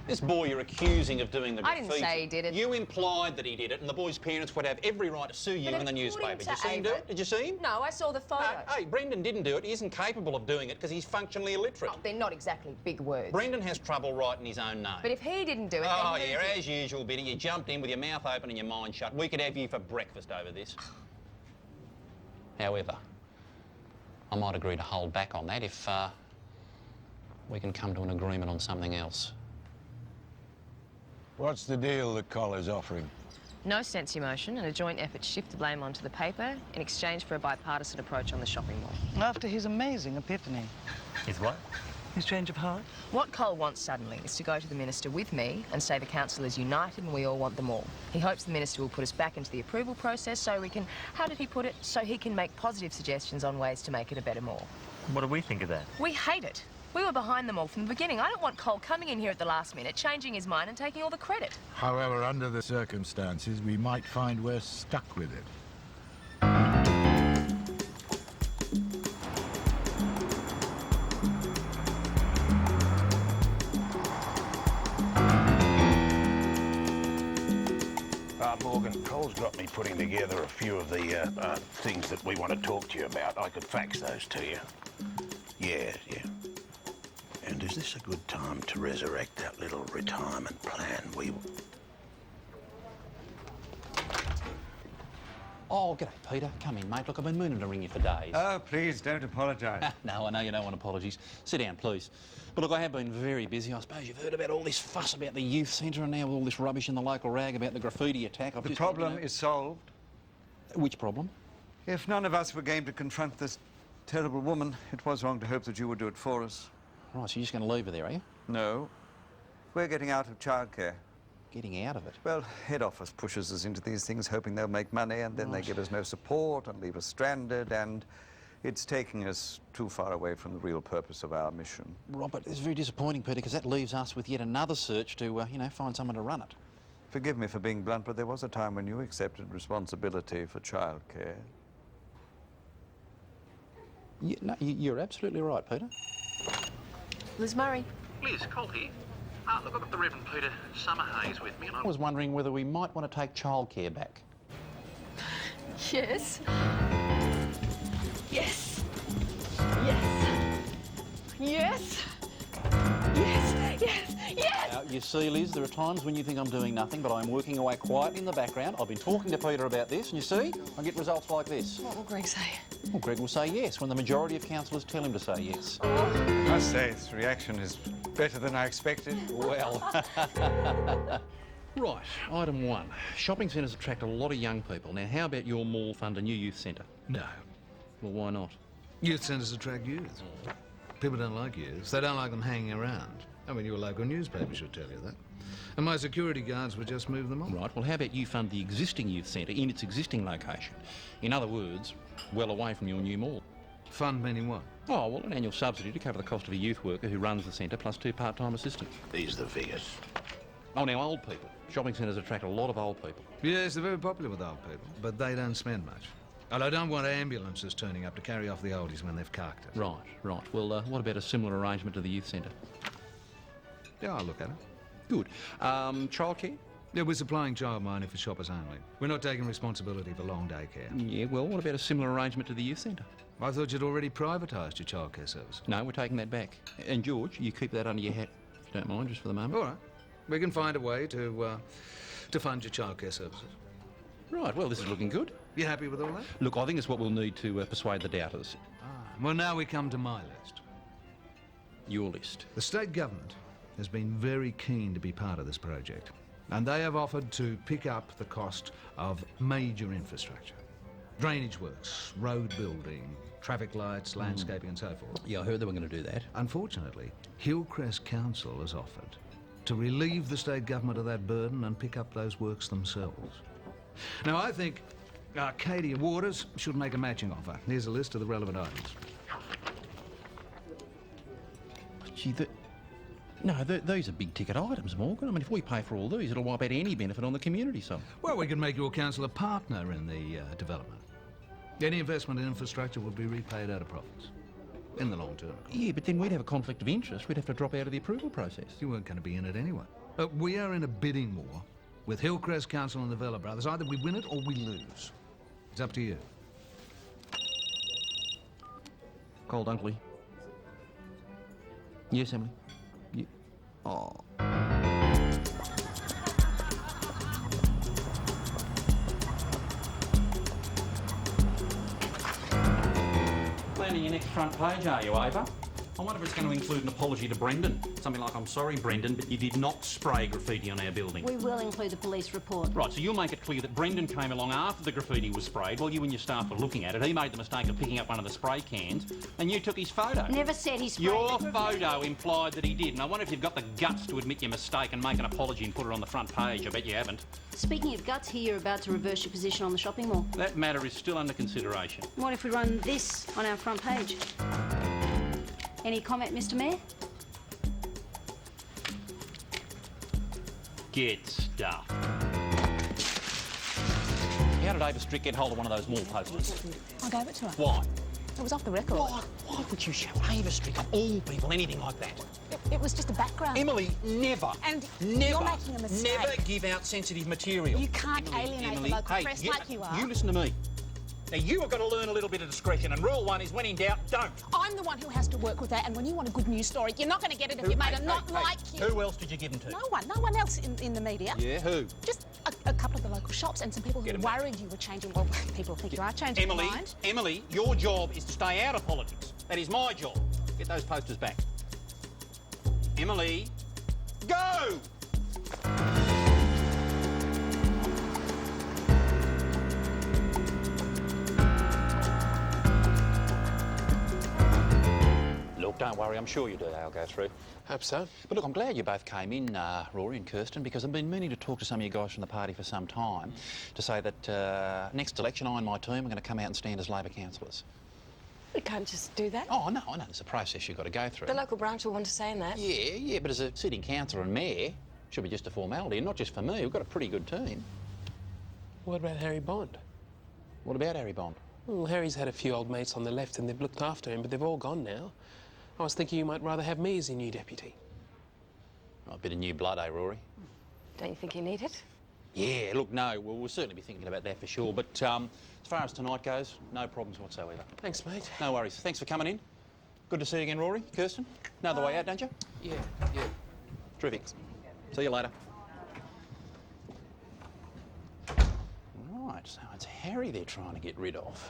S9: This boy you're accusing of doing the
S1: I
S9: graffiti...
S1: didn't say he did it.
S9: You implied that he did it, and the boy's parents would have every right to sue you in the newspaper. Did you see him do it? Did you see him?
S1: No, I saw the photo.
S9: Hey, Brendan didn't do it. He isn't capable of doing it because he's functionally illiterate.
S1: Oh, they're not exactly big words.
S9: Brendan has trouble writing his own name.
S1: But if he didn't do it,
S9: Oh,
S1: then who
S9: yeah,
S1: did?
S9: as usual, Biddy. You jumped in with your mouth open and your mind shut. We could have you for breakfast over this. However, I might agree to hold back on that if we can come to an agreement on something else.
S5: What's the deal that Collar's offering?
S1: No sense emotion and a joint effort to shift the blame onto the paper in exchange for a bipartisan approach on the shopping mall.
S2: After his amazing epiphany.
S19: His what?
S2: His change of heart?
S1: What Cole wants suddenly is to go to the Minister with me and say the Council is united and we all want them all. He hopes the Minister will put us back into the approval process so we can, how did he put it, so he can make positive suggestions on ways to make it a better mall.
S19: What do we think of that?
S1: We hate it. We were behind them all from the beginning. I don't want Cole coming in here at the last minute, changing his mind and taking all the credit.
S18: However, under the circumstances, we might find we're stuck with it.
S5: Morgan, Cole's got me putting together a few of the things that we want to talk to you about. I could fax those to you. Yeah. And is this a good time to resurrect that little retirement plan we...
S9: Oh, g'day, Peter. Come in, mate. Look, I've been meaning to ring you for days.
S16: Oh, please, don't apologise.
S9: No, I know you don't want apologies. Sit down, please. But look, I have been very busy. I suppose you've heard about all this fuss about the youth centre and now all this rubbish in the local rag about the graffiti attack.
S16: The problem is solved.
S9: Which problem?
S16: If none of us were game to confront this terrible woman, it was wrong to hope that you would do it for us.
S9: Right, so you're just going to leave her there, are you?
S16: No. We're getting out of childcare.
S9: Getting out of it?
S16: Well, head office pushes us into these things hoping they'll make money, and then they give us no support and leave us stranded, and it's taking us too far away from the real purpose of our mission.
S9: Robert, it's very disappointing, Peter, because that leaves us with yet another search to, you know, find someone to run it.
S16: Forgive me for being blunt, but there was a time when you accepted responsibility for childcare.
S9: You're absolutely right, Peter.
S1: Liz Murray.
S9: Liz, Cole here. Look, I've got the Reverend Peter Summerhays with me, and I was wondering whether we might want to take childcare back.
S6: Yes. Yes. Yes. Yes. Yes. Yes. Yes.
S9: Now, you see, Liz, there are times when you think I'm doing nothing, but I'm working away quietly in the background. I've been talking to Peter about this, and you see, I get results like this.
S6: What will Greg say?
S9: Well, Greg will say yes when the majority of councillors tell him to say yes.
S16: I must say, its reaction is better than I expected.
S9: Well. Right, item one. Shopping centres attract a lot of young people. Now, how about your mall fund a new youth centre?
S20: No.
S9: Well, why not?
S20: Youth centres attract youth. People don't like youths. They don't like them hanging around. I mean, your local newspaper should tell you that. And my security guards would just move them on.
S9: Right, well, how about you fund the existing youth centre in its existing location? In other words, well away from your new mall.
S20: Fund meaning what?
S9: Oh, well, an annual subsidy to cover the cost of a youth worker who runs the centre plus 2 part-time assistants.
S5: These are the figures.
S9: Oh, now, old people. Shopping centres attract a lot of old people.
S20: Yes, they're very popular with old people, but they don't spend much. And I don't want ambulances turning up to carry off the oldies when they've carked it.
S9: Right. Well, what about a similar arrangement to the youth centre?
S20: Yeah, I'll look at it.
S9: Good. Childcare?
S20: Yeah, we're supplying childminder for shoppers only. We're not taking responsibility for long day care.
S9: Yeah, well, what about a similar arrangement to the youth centre?
S20: I thought you'd already privatised your childcare service.
S9: No, we're taking that back. And George, you keep that under your hat, if you don't mind, just for the moment.
S20: All right. We can find a way to fund your childcare services.
S9: Right, well, this is looking good.
S20: You happy with all that?
S9: Look, I think it's what we'll need to persuade the doubters.
S20: Well, now we come to my list.
S9: Your list.
S20: The state government has been very keen to be part of this project, and they have offered to pick up the cost of major infrastructure. Drainage works, road building, traffic lights, landscaping and so forth.
S9: Yeah, I heard they were going to do that.
S20: Unfortunately, Hillcrest Council has offered to relieve the state government of that burden and pick up those works themselves. Now, I think Arcadia Waters should make a matching offer. Here's a list of the relevant items.
S9: Gee, these are big-ticket items, Morgan. I mean, if we pay for all these, it'll wipe out any benefit on the community side.
S20: Well, we can make your council a partner in the development. Any investment in infrastructure will be repaid out of profits. In the long term.
S9: Yeah, but then we'd have a conflict of interest. We'd have to drop out of the approval process.
S20: You weren't going to be in it anyway. We are in a bidding war with Hillcrest Council and the Vella Brothers. Either we win it or we lose. It's up to you.
S9: Cole Dunkley. Yes, Emily. Yeah. Oh. planning your next front page, are you, Ava? I wonder if it's going to include an apology to Brendan. Something like, I'm sorry, Brendan, but you did not spray graffiti on our building.
S7: We will include the police report.
S9: Right, so you'll make it clear that Brendan came along after the graffiti was sprayed while you and your staff were looking at it. He made the mistake of picking up one of the spray cans and you took his photo.
S7: Never said he sprayed
S9: Your
S7: the graffiti.
S9: photo implied that he did, and I wonder if you've got the guts to admit your mistake and make an apology and put it on the front page. I bet you haven't.
S7: Speaking of guts, here you're about to reverse your position on the shopping mall.
S9: That matter is still under consideration.
S7: What if we run this on our front page? Any comment, Mr. Mayor?
S9: Get stuffed. How did Ava Strick get hold of one of those mall posters?
S4: I gave it to her.
S9: Why?
S4: It was off the record.
S9: Why would you show Ava Strick, of all people, anything like that?
S4: It was just a background.
S9: Emily, never.
S4: And
S9: never,
S4: you're making a mistake.
S9: Never give out sensitive material.
S4: You can't alienate the local press like you are.
S9: You listen to me. Now, you have got to learn a little bit of discretion, and rule one is when in doubt, don't.
S4: I'm the one who has to work with that, and when you want a good news story, you're not going to get it if you made it not like you.
S9: Who else did you give them to?
S4: No one else in the media.
S9: Yeah, who?
S4: Just a couple of the local shops and some people who worried you were changing. Well, people think you are changing your mind.
S9: Emily, your job is to stay out of politics. That is my job. Get those posters back. Emily, go! Look, don't worry, I'm sure your DA will go through.
S13: Hope so.
S9: But look, I'm glad you both came in, Rory and Kirsten, because I've been meaning to talk to some of you guys from the party for some time to say that next election I and my team are going to come out and stand as Labor councillors.
S6: We can't just do that.
S9: Oh, no, I know there's a process you've got to go through.
S6: The local branch will want to say in that.
S9: Yeah, but as a sitting councillor and mayor, should be just a formality, and not just for me. We've got a pretty good team.
S13: What about Harry Bond?
S9: What about Harry Bond?
S13: Well, Harry's had a few old mates on the left and they've looked after him, but they've all gone now. I was thinking you might rather have me as your new deputy.
S9: Oh, a bit of new blood, eh, Rory?
S6: Don't you think you need it?
S9: Yeah, look, no, we'll certainly be thinking about that for sure. But as far as tonight goes, no problems whatsoever.
S13: Thanks, mate.
S9: No worries. Thanks for coming in. Good to see you again, Rory. Kirsten, know the way out, don't you?
S13: Yeah.
S9: Terrific. See you later. Right, so it's Harry they're trying to get rid of.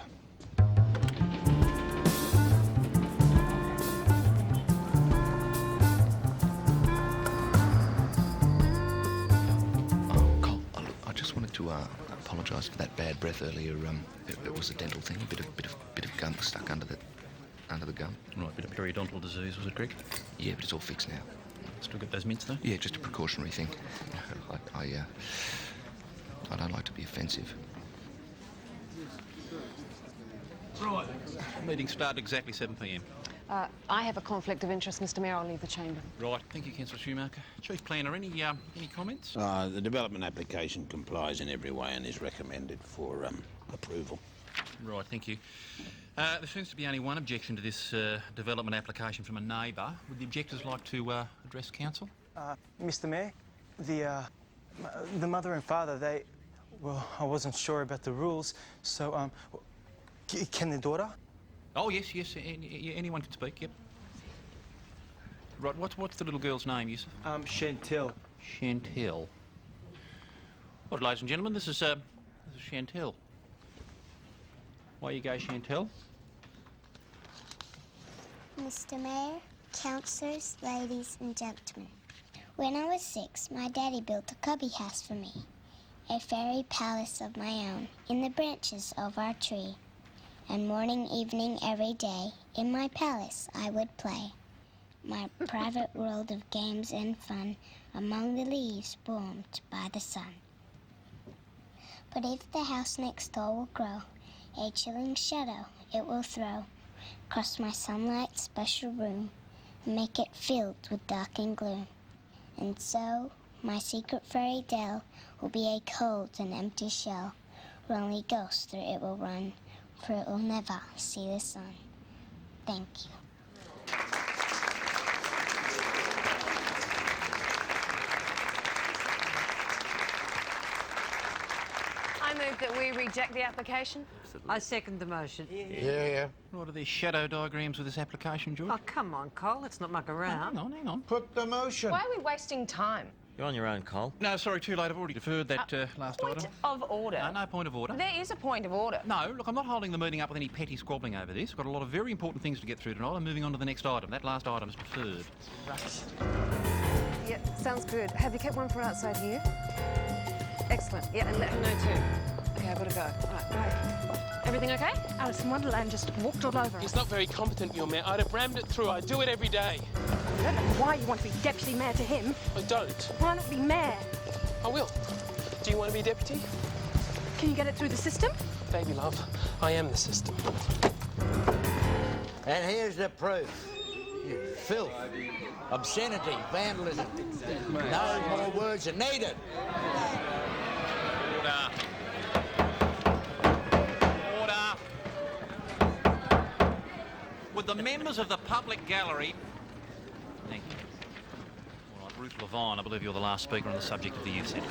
S21: I just wanted to apologise for that bad breath earlier. It was a dental thing, a bit of gunk stuck under the gum.
S9: Right, bit of periodontal disease, was it, Greg?
S21: Yeah, but it's all fixed now.
S9: Still got those mints though?
S21: Yeah, just a precautionary thing. I don't like to be offensive.
S9: Right, meeting started exactly 7 p.m.
S6: I have a conflict of interest, Mr. Mayor. I'll leave the chamber.
S9: Right, thank you, Councillor Schumacher. Chief Planner, any comments?
S5: The development application complies in every way and is recommended for approval.
S9: Right, thank you. There seems to be only one objection to this development application from a neighbour. Would the objectors like to address council?
S22: Mr. Mayor, the mother and father, well, I wasn't sure about the rules, so, can the daughter?
S9: Oh, yes, anyone can speak, yep. Right, what's the little girl's name, Yusuf?
S22: Chantel.
S9: Chantel. Well, ladies and gentlemen, this is Chantel. Why you go, Chantel?
S23: Mr. Mayor, councillors, ladies and gentlemen. When I was 6, my daddy built a cubby house for me, a fairy palace of my own, in the branches of our tree. And morning, evening, every day, in my palace I would play. My private world of games and fun, among the leaves warmed by the sun. But if the house next door will grow, a chilling shadow it will throw across my sunlight special room, and make it filled with dark and gloom. And so, my secret fairy dell will be a cold and empty shell, where only ghosts through it will run, for it will never see the sun. Thank you.
S1: I move that we reject the application.
S17: I second the motion.
S9: Yeah. What are these shadow diagrams with this application, George?
S17: Oh, come on, Cole. Let's not muck around.
S9: Hang on.
S1: Why are we wasting time?
S19: You're on your own, Cole.
S9: No, sorry, too late. I've already deferred that last
S1: Point
S9: item.
S1: of order.
S9: No point of order.
S1: There is a point of order.
S9: No, look, I'm not holding the meeting up with any petty squabbling over this. We've got a lot of very important things to get through tonight. I'm moving on to the next item. That last item is deferred.
S3: Yeah, sounds good. Have you kept one for outside here? Excellent. Yeah, and let him know too. Okay, I've got to go. All right, bye.
S6: Everything okay?
S3: Alice in Wonderland just walked all over
S13: He's
S3: us.
S13: not very competent, your mayor. I'd have rammed it through. I do it every day.
S3: I don't know why you want to be deputy mayor to him.
S13: I don't.
S3: Why not be mayor?
S13: I will. Do you want to be deputy?
S3: Can you get it through the system?
S13: Baby love, I am the system.
S18: And here's the proof. You filth, obscenity, vandalism. No more words are needed.
S9: Order. Would the members of the public gallery... Thank you. All right, Ruth Levine, I believe you're the last speaker on the subject of the youth centre.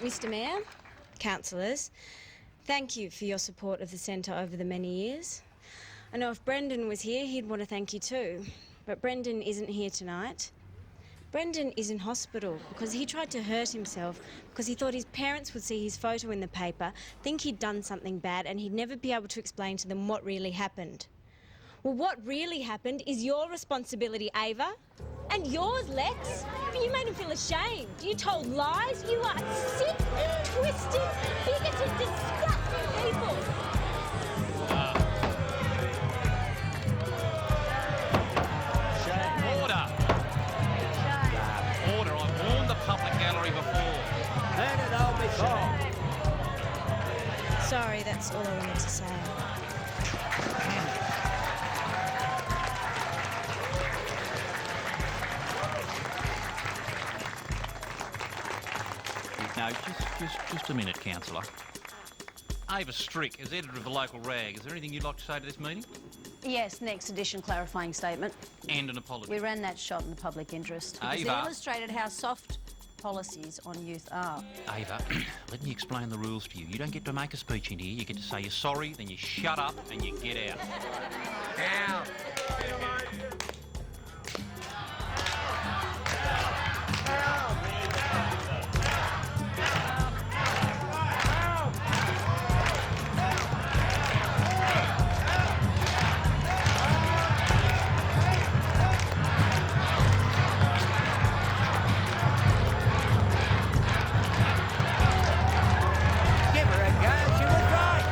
S14: Mr Mayor, councillors, thank you for your support of the centre over the many years. I know if Brendan was here, he'd want to thank you too. But Brendan isn't here tonight. Brendan is in hospital because he tried to hurt himself because he thought his parents would see his photo in the paper, think he'd done something bad, and he'd never be able to explain to them what really happened. Well, what really happened is your responsibility, Ava. And yours, Lex. You made him feel ashamed. You told lies. You are sick, twisted, bigoted, disgusting people.
S9: Order! Order, I've warned the public gallery before.
S18: Let it all be shame.
S14: Sorry, that's all I wanted to say.
S9: No, just a minute, Councillor. Ava Strick, as editor of the local rag, is there anything you'd like to say to this meeting?
S10: Yes, next edition clarifying statement.
S9: And an apology.
S10: We ran that shot in the public interest because it
S9: Ava.
S10: illustrated how soft policies on youth are.
S9: Ava, let me explain the rules to you. You don't get to make a speech in here. You get to say you're sorry, then you shut up and you get out.
S18: Out. Give her a go, she was right.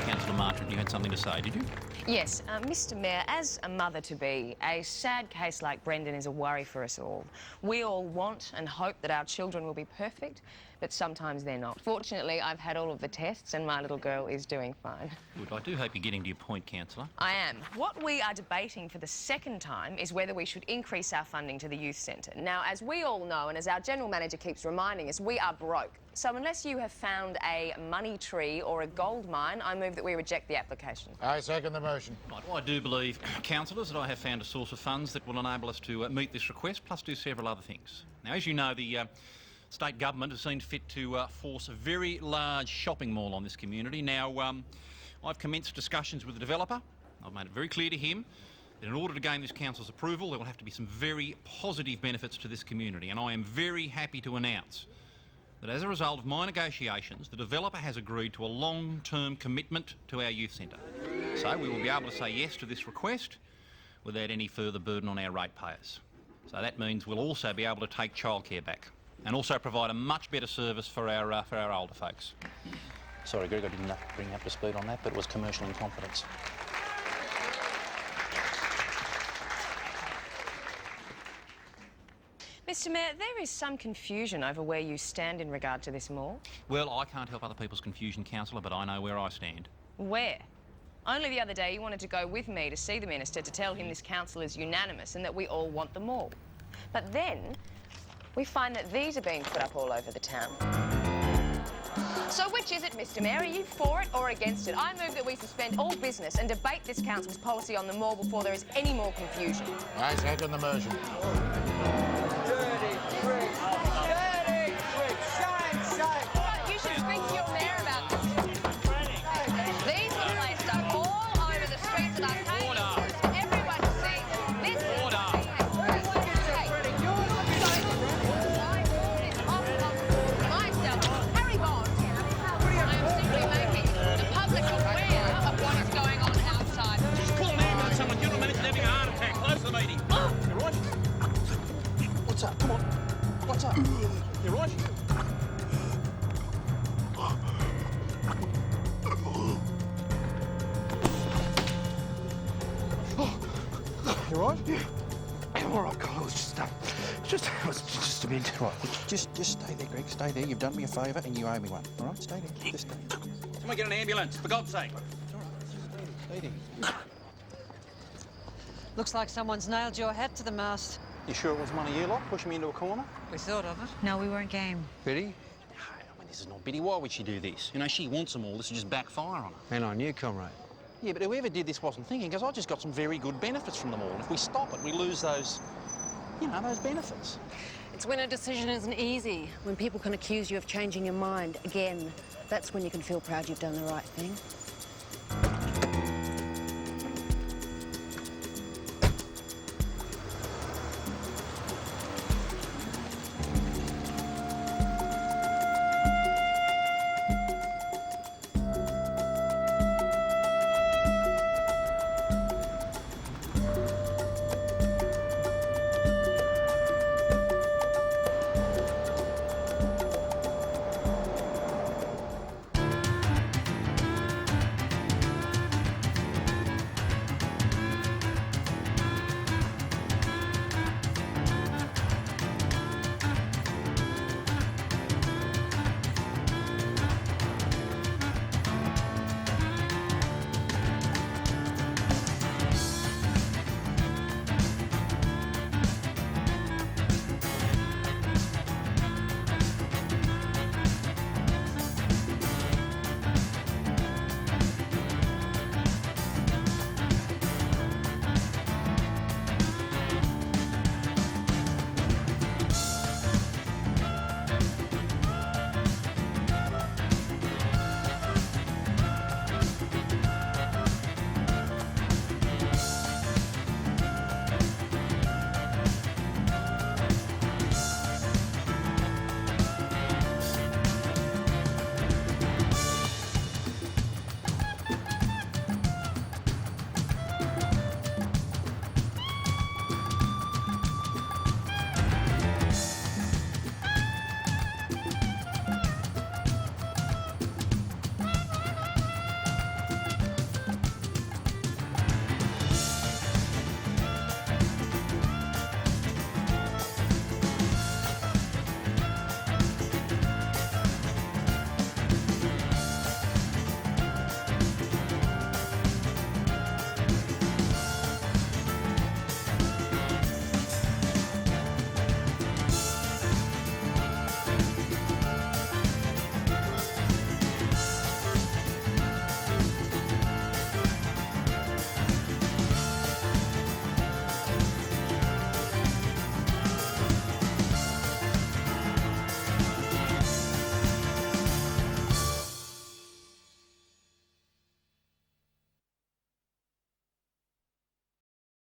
S9: Councillor Martin, you had something to say, did you?
S1: Yes, Mr Mayor, as a mother-to-be, a sad case like Brendan is a worry for us all. We all want and hope that our children will be perfect, but sometimes they're not. Fortunately, I've had all of the tests and my little girl is doing fine.
S9: Good. I do hope you're getting to your point, Councillor.
S1: I am. What we are debating for the second time is whether we should increase our funding to the youth centre. Now, as we all know, and as our General Manager keeps reminding us, we are broke. So unless you have found a money tree or a gold mine, I move that we reject the application.
S18: I second the motion.
S9: Right, well, I do believe, councillors, that I have found a source of funds that will enable us to meet this request, plus do several other things. Now, as you know, the state government has seen fit to force a very large shopping mall on this community. Now, I've commenced discussions with the developer. I've made it very clear to him that in order to gain this council's approval, there will have to be some very positive benefits to this community, and I am very happy to announce that as a result of my negotiations, the developer has agreed to a long-term commitment to our youth centre. So we will be able to say yes to this request without any further burden on our ratepayers. So that means we'll also be able to take childcare back and also provide a much better service for our older folks. Sorry, Greg, I didn't bring you up to speed on that, but it was commercial in confidence.
S1: Mr Mayor, there is some confusion over where you stand in regard to this mall.
S9: Well, I can't help other people's confusion, Councillor, but I know where I stand.
S1: Where? Only the other day you wanted to go with me to see the Minister to tell him this council is unanimous and that we all want the mall. But then we find that these are being put up all over the town. So which is it, Mr Mayor? Are you for it or against it? I move that we suspend all business and debate this council's policy on the mall before there is any more confusion.
S18: I second the motion.
S1: You should speak to your mayor
S5: You all right? Yeah. All right, Carl. It was just a bit. Right, just stay there, Greg. Stay there. You've done me a favour and you owe me one. All right, stay there. Just stay.
S9: Someone get an ambulance, for God's sake.
S5: Stay there.
S17: Looks like someone's nailed your hat to the mast.
S9: You sure it was one of you lot pushing me into a corner?
S17: We thought of it.
S3: No, we weren't game.
S9: Biddy? I mean, this is not Biddy. Why would she do this? You know, she wants them all. This will just backfire on her.
S5: And on you, comrade.
S9: Yeah, but whoever did this wasn't thinking, because I just got some very good benefits from them all. And if we stop it, we lose those, you know, those benefits.
S3: It's when a decision isn't easy, when people can accuse you of changing your mind again. That's when you can feel proud you've done the right thing.